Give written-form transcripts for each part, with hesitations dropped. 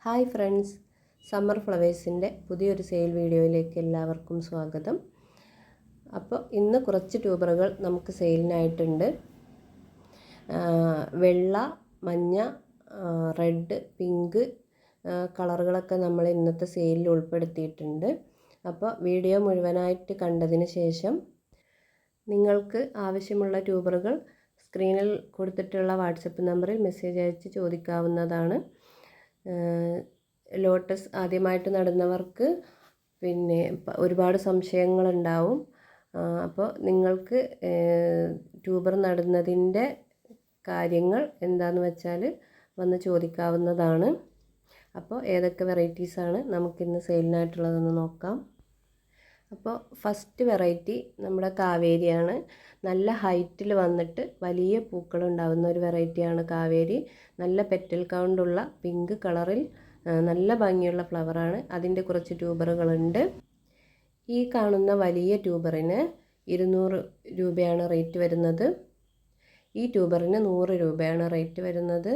Hi friends, summer ഫ്ലവേഴ്സിൻ്റെ പുതിയൊരു sale വീഡിയോയിലേക്ക് എല്ലാവർക്കും സ്വാഗതം. അപ്പോൾ ഇന്ന് കുറച്ച് ട്യൂബറുകൾ നമുക്ക് സെയിലിനായിട്ടുണ്ട്. വെള്ള, മഞ്ഞ, റെഡ്, പിങ്ക് കളറുകളൊക്കെ നമ്മൾ ഇന്നത്തെ സെയിലിൽ ഉൾപ്പെടുത്തിയിട്ടുണ്ട്. അപ്പോൾ വീഡിയോ മുഴുവനായിട്ട് കണ്ടതിന് ശേഷം നിങ്ങൾക്ക് ആവശ്യമുള്ള ട്യൂബറുകൾ സ്ക്രീനിൽ കൊടുത്തിട്ടുള്ള വാട്സപ്പ് നമ്പറിൽ മെസ്സേജ് അയച്ച് ചോദിക്കാവുന്നതാണ്. ലോട്ടസ് ആദ്യമായിട്ട് നടുന്നവർക്ക് ഒരുപാട് സംശയങ്ങളുണ്ടാവും. അപ്പോൾ നിങ്ങൾക്ക് ട്യൂബർ നടുന്നതിൻ്റെ കാര്യങ്ങൾ എന്താണെന്ന് വെച്ചാൽ വന്ന് ചോദിക്കാവുന്നതാണ്. അപ്പോൾ ഏതൊക്കെ വെറൈറ്റീസാണ് നമുക്കിന്ന് സെയിലിനായിട്ടുള്ളതെന്ന് നോക്കാം. അപ്പോൾ ഫസ്റ്റ് വെറൈറ്റി നമ്മുടെ കാവേരിയാണ്. നല്ല ഹൈറ്റിൽ വന്നിട്ട് വലിയ പൂക്കൾ ഉണ്ടാകുന്ന ഒരു വെറൈറ്റിയാണ് കാവേരി. നല്ല പെറ്റൽ കൗണ്ടുള്ള പിങ്ക് കളറിൽ നല്ല ഭംഗിയുള്ള ഫ്ലവറാണ്. അതിൻ്റെ കുറച്ച് ട്യൂബറുകളുണ്ട്. ഈ കാണുന്ന വലിയ ട്യൂബറിന് 200 രൂപയാണ് റേറ്റ് വരുന്നത്. ഈ ട്യൂബറിന് 100 രൂപയാണ് റേറ്റ് വരുന്നത്.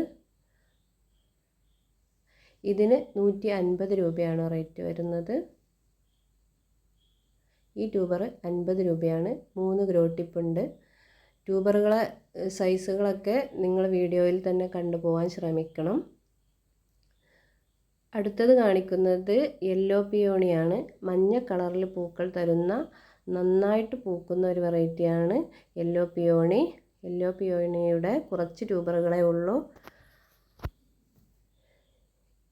ഇതിന് 150 രൂപയാണ് റേറ്റ് വരുന്നത്. ഈ ട്യൂബർ 50 രൂപയാണ്. 3 ഗ്രോ ടിപ്പുണ്ട്. ട്യൂബറുകളെ സൈസുകളൊക്കെ നിങ്ങൾ വീഡിയോയിൽ തന്നെ കണ്ടുപോകാൻ ശ്രമിക്കണം. അടുത്തത് കാണിക്കുന്നത് യെല്ലോ പിയോണിയാണ്. മഞ്ഞ കളറിൽ പൂക്കൾ തരുന്ന നന്നായിട്ട് പൂക്കുന്ന ഒരു വെറൈറ്റിയാണ് യെല്ലോ പിയോണി. യെല്ലോ പിയോണിയുടെ കുറച്ച് ട്യൂബറുകളേ ഉള്ളൂ.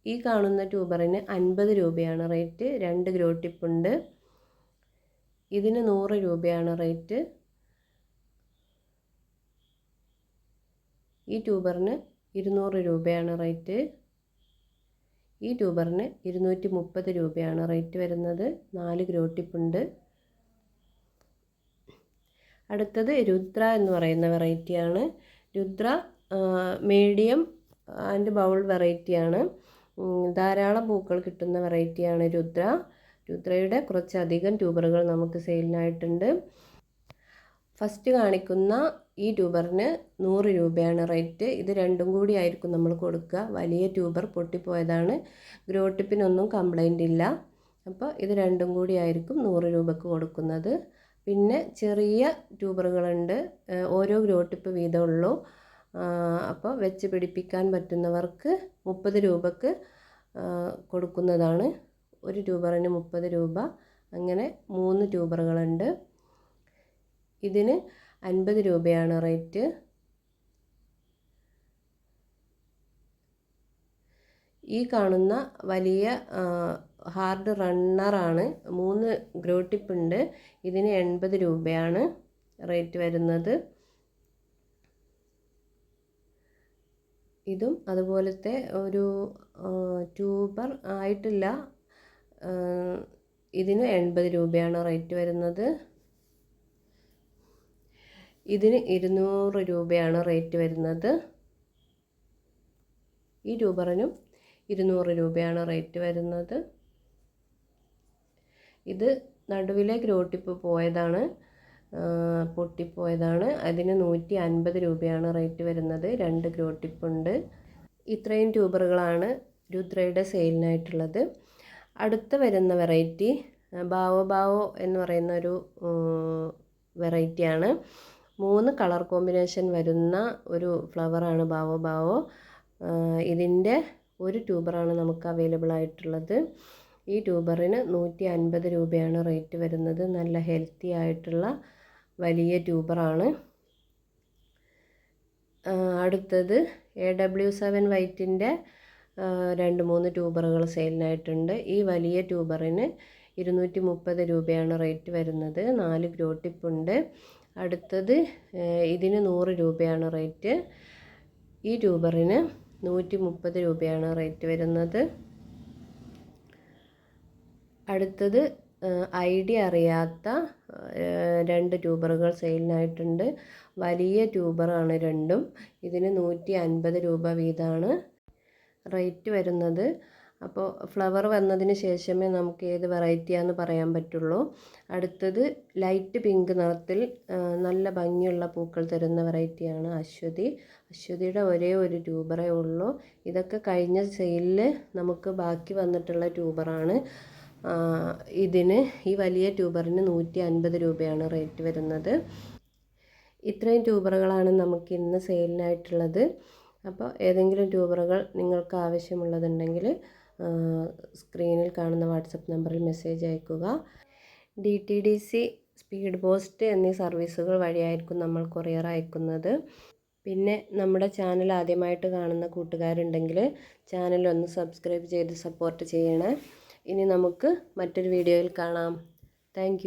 ഈ കാണുന്ന ട്യൂബറിന് 50 രൂപയാണ് റേറ്റ്. 2 ഗ്രോ ടിപ്പുണ്ട്. ഇതിന് 100 രൂപയാണ് റേറ്റ്. ഈ ട്യൂബറിന് 200 രൂപയാണ് റേറ്റ്. ഈ ട്യൂബറിന് 230 രൂപയാണ് റേറ്റ് വരുന്നത്. 4 ഗ്രോ ടിപ്പുണ്ട്. അടുത്തത് രുദ്ര എന്ന് പറയുന്ന വെറൈറ്റിയാണ്. രുദ്ര മീഡിയം ആൻഡ് ബൗൾ വെറൈറ്റിയാണ്. ധാരാളം പൂക്കൾ കിട്ടുന്ന വെറൈറ്റിയാണ് രുദ്ര. രുദ്രയുടെ കുറച്ചധികം ട്യൂബറുകൾ നമുക്ക് സെയിലിനായിട്ടുണ്ട്. ഫസ്റ്റ് കാണിക്കുന്ന ഈ ട്യൂബറിന് 100 രൂപയാണ് റേറ്റ്. ഇത് രണ്ടും കൂടി ആയിരിക്കും നമ്മൾ കൊടുക്കുക. വലിയ ട്യൂബർ പൊട്ടിപ്പോയതാണ്. ഗ്രോ ടിപ്പിനൊന്നും കംപ്ലൈൻ്റ് ഇല്ല. അപ്പോൾ ഇത് രണ്ടും കൂടി ആയിരിക്കും 100 രൂപക്ക് കൊടുക്കുന്നത്. പിന്നെ ചെറിയ ട്യൂബറുകളുണ്ട്. ഓരോ ഗ്രോ ടിപ്പ് വീതമുള്ളൂ. അപ്പോൾ വെച്ച് പിടിപ്പിക്കാൻ പറ്റുന്നവർക്ക് 30 രൂപക്ക് കൊടുക്കുന്നതാണ്. ഒരു ട്യൂബറിന് 30 രൂപ. അങ്ങനെ 3 ട്യൂബറുകളുണ്ട്. ഇതിന് 50 രൂപയാണ് റേറ്റ്. ഈ കാണുന്ന വലിയ ഹാർഡ് റണ്ണറാണ്. 3 ഗ്രോ ടിപ്പ് ഉണ്ട്. ഇതിന് 80 രൂപയാണ് റേറ്റ് വരുന്നത്. ഇതും അതുപോലത്തെ ഒരു ട്യൂബർ ആയിട്ടില്ല. ഇതിന് 80 രൂപയാണ് റേറ്റ് വരുന്നത്. ഇതിന് 200 രൂപയാണ് റേറ്റ് വരുന്നത്. ഈ ട്യൂബറിനും 200 രൂപയാണ് റേറ്റ് വരുന്നത്. ഇത് നടുവിലെ ഗ്രോ ടിപ്പ് പോയതാണ്, പൊട്ടിപ്പോയതാണ്. അതിന് 150 രൂപയാണ് റേറ്റ് വരുന്നത്. 2 ഗ്രോ ടിപ്പുണ്ട്. ഇത്രയും ട്യൂബറുകളാണ് രുദ്രയുടെ സെയിലിനായിട്ടുള്ളത്. അടുത്ത വരുന്ന വെറൈറ്റി ബാവോ ബാവോ എന്ന് പറയുന്ന ഒരു വെറൈറ്റിയാണ്. 3 കളർ കോമ്പിനേഷൻ വരുന്ന ഒരു ഫ്ലവറാണ് ബാവോ ബാവോ. ഇതിൻ്റെ ഒരു ട്യൂബറാണ് നമുക്ക് അവൈലബിൾ ആയിട്ടുള്ളത്. ഈ ട്യൂബറിന് 150 രൂപയാണ് റേറ്റ് വരുന്നത്. നല്ല ഹെൽത്തി ആയിട്ടുള്ള വലിയ ട്യൂബറാണ്. അടുത്തത് AW7 വൈറ്റിൻ്റെ 2-3 ട്യൂബറുകൾ സെയിലിനായിട്ടുണ്ട്. ഈ വലിയ ട്യൂബറിന് 230 രൂപയാണ് റേറ്റ് വരുന്നത്. 4 ഗ്രോ ടിപ്പുണ്ട്. അടുത്തത് ഇതിന് 100 രൂപയാണ് റേറ്റ്. ഈ ട്യൂബറിന് 130 രൂപയാണ് റേറ്റ് വരുന്നത്. അടുത്തത് ഐഡിയ അറിയാത്ത 2 ട്യൂബറുകൾ സെയിലിനായിട്ടുണ്ട്. വലിയ ട്യൂബറാണ് രണ്ടും. ഇതിന് 150 രൂപ വീതമാണ് റേറ്റ് വരുന്നത്. അപ്പോൾ ഫ്ലവർ വന്നതിന് ശേഷമേ നമുക്ക് ഏത് വെറൈറ്റിയാണെന്ന് പറയാൻ പറ്റുള്ളൂ. അടുത്തത് ലൈറ്റ് പിങ്ക് നിറത്തിൽ നല്ല ഭംഗിയുള്ള പൂക്കൾ തരുന്ന വെറൈറ്റിയാണ് അശ്വതി. അശ്വതിയുടെ ഒരേ ഒരു ട്യൂബറേ ഉള്ളൂ. ഇതൊക്കെ കഴിഞ്ഞ സെയിലിൽ നമുക്ക് ബാക്കി വന്നിട്ടുള്ള ട്യൂബറാണ്. ഇതിന് ഈ വലിയ ട്യൂബറിന് 150 രൂപയാണ് റേറ്റ് വരുന്നത്. ഇത്രയും ട്യൂബറുകളാണ് നമുക്ക് ഇന്ന് സെയിലിനായിട്ടുള്ളത്. അപ്പോൾ ഏതെങ്കിലും ട്യൂബറുകൾ നിങ്ങൾക്ക് ആവശ്യമുള്ളതുണ്ടെങ്കിൽ സ്ക്രീനിൽ കാണുന്ന വാട്സപ്പ് നമ്പറിൽ മെസ്സേജ് അയക്കുക. DTDC, സ്പീഡ് പോസ്റ്റ് എന്നീ സർവീസുകൾ വഴിയായിരിക്കും നമ്മൾ കൊറിയർ അയക്കുന്നത്. പിന്നെ നമ്മുടെ ചാനൽ ആദ്യമായിട്ട് കാണുന്ന കൂട്ടുകാരുണ്ടെങ്കിൽ ചാനൽ ഒന്ന് സബ്സ്ക്രൈബ് ചെയ്ത് സപ്പോർട്ട് ചെയ്യണേ. ഇനി നമുക്ക് മറ്റൊരു വീഡിയോയിൽ കാണാം. താങ്ക്